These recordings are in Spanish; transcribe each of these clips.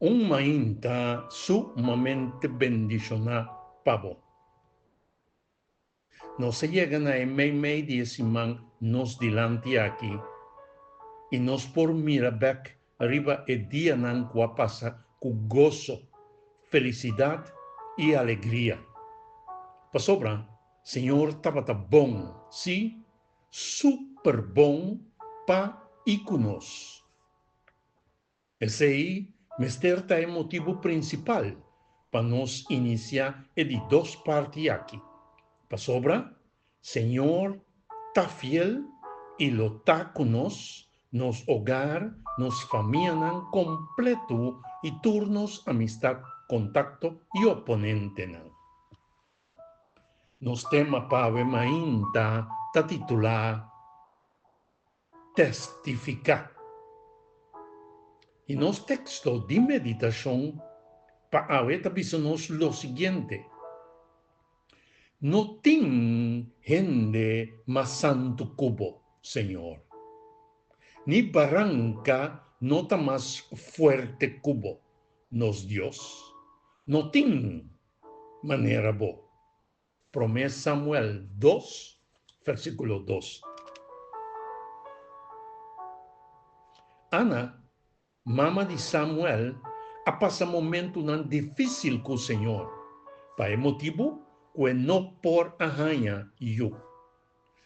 Un mainta sumamente bendicionado pavo. No se llegan a mei diesiman nos dilante aquí y nos por mirabec arriba el día nan pasa con gozo, felicidad y alegría. Pasobra, Señor tabata bon, sí, super bon pa iconos. Esse aí, mesterta é motivo principal para nos iniciar de duas partes aqui. Para sobra, Senhor está fiel e lo está conosco, nos hogar, nos família completo e turnos amistad, contacto e oponente. Nos tema pave mainta ta titular testificar. E nos texto de meditação para ahorita nos lo siguiente. No tin gente más santo cubo, Señor. Ni barranca nota más fuerte cubo, nos Dios. No tin manera bo. Promesa Samuel 2, versículo 2. Ana, mamá de Samuel, ha pasado momento tan difícil con el Señor. Para el motivo, que no por arranha yo.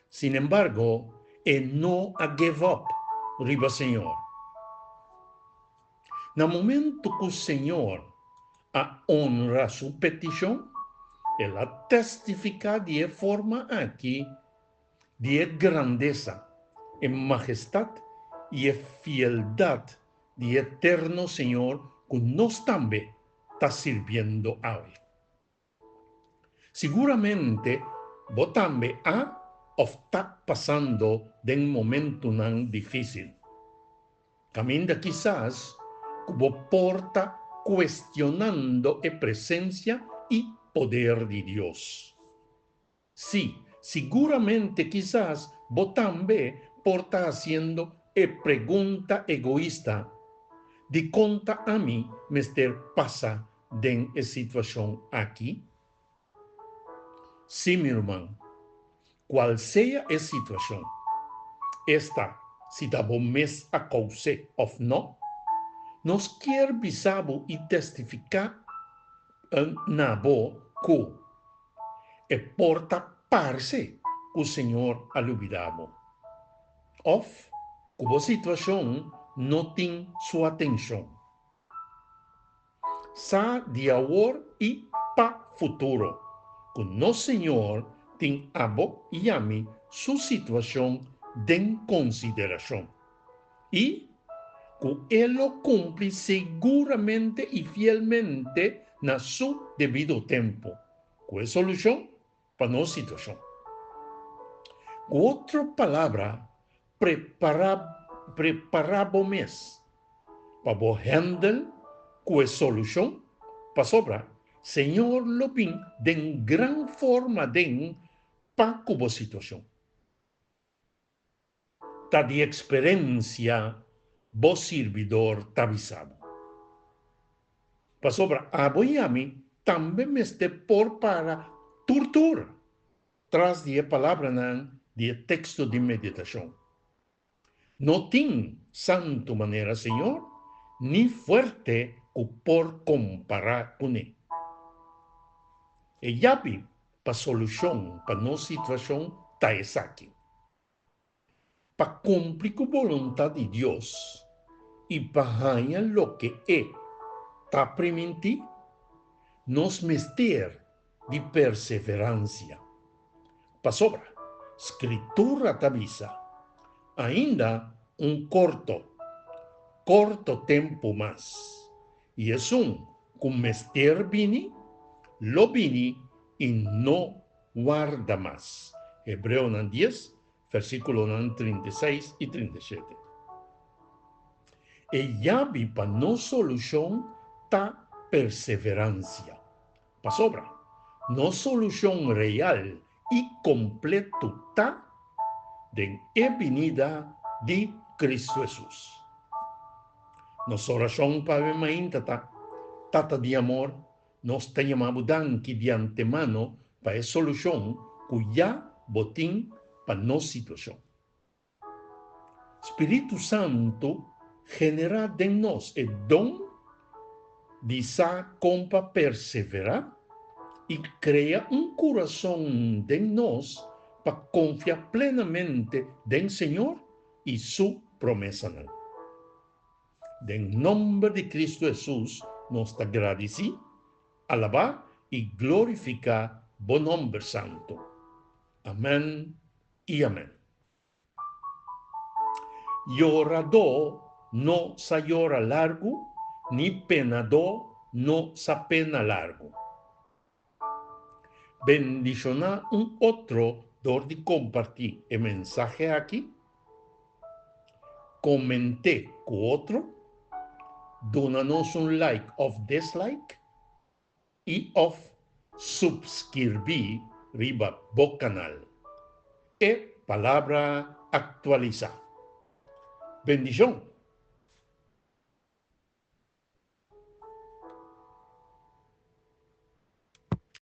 Sin embargo, no a give up, riba Señor. No momento que el Señor a honra su petición, Él a testificar de forma aquí de grandeza, en majestad y fieldad de eterno Señor que nos también está sirviendo hoy. Seguramente, vos también o está pasando de un momento tan difícil. Camina quizás como porta cuestionando la presencia y poder de Dios. Sí, seguramente quizás vos también porta haciendo pregunta egoísta de conta a mí me pasa de esa situación aquí. Sí, mi hermano, cual sea la situación, esta, si dabo mes a cause o no, nos quiere bisabo y testificar na bo que e porta parce o Senhor alubidamo. Of, cubo situação não tem sua atenção. Sa de agora e pa futuro, que no Senhor tem abo e ami sua situação de consideração. E que Él lo cumpre seguramente y fielmente na su debido tempo. ¿Cuál es solución? Para nuestra situación. Otra palabra, preparamos para handle ¿cuál solución? Para sobra, Señor lo pin de gran forma de para cubo situación. Ta de experiencia vos servidor tavisado. Para sobra, aboyami también me por para tortura, tras de palabra de texto de meditación. No tiene santo manera, Señor, ni fuerte por comparar con él. Ella vi para solución, para no situación, ta es aquí. Para cumplir con voluntad de Dios y para lo que es ta primiti, nos mester de perseverancia. Pa sobra, escritura t'avisa, ainda corto tempo más. Y es con mester vini, lo vini y no guarda más. Hebreo 10, versículo 36 y 37. Ella vi pa no solución ta perseverancia. Pa sobra, no solución real y completa de venida de Cristo Jesús. Nos oración para maintata, tata de amor, nos te llamamos danki de antemano para solución cuya botín para nos situación. Espíritu Santo genera de nos el don de sa compa perseverar y crea un corazón de nos para confiar plenamente en Señor y su promesa. En nombre de Cristo Jesús, nos agradecemos, alabar y glorificar buen nombre santo. Amén y amén. Llorador no sa llora largo, ni penador no sa pena largo. Bendicionar un otro dor de compartir el mensaje aquí. Comenté con otro. Donanos un like o dislike. Y of subscribir riba bo canal. E palabra actualizar. Bendición.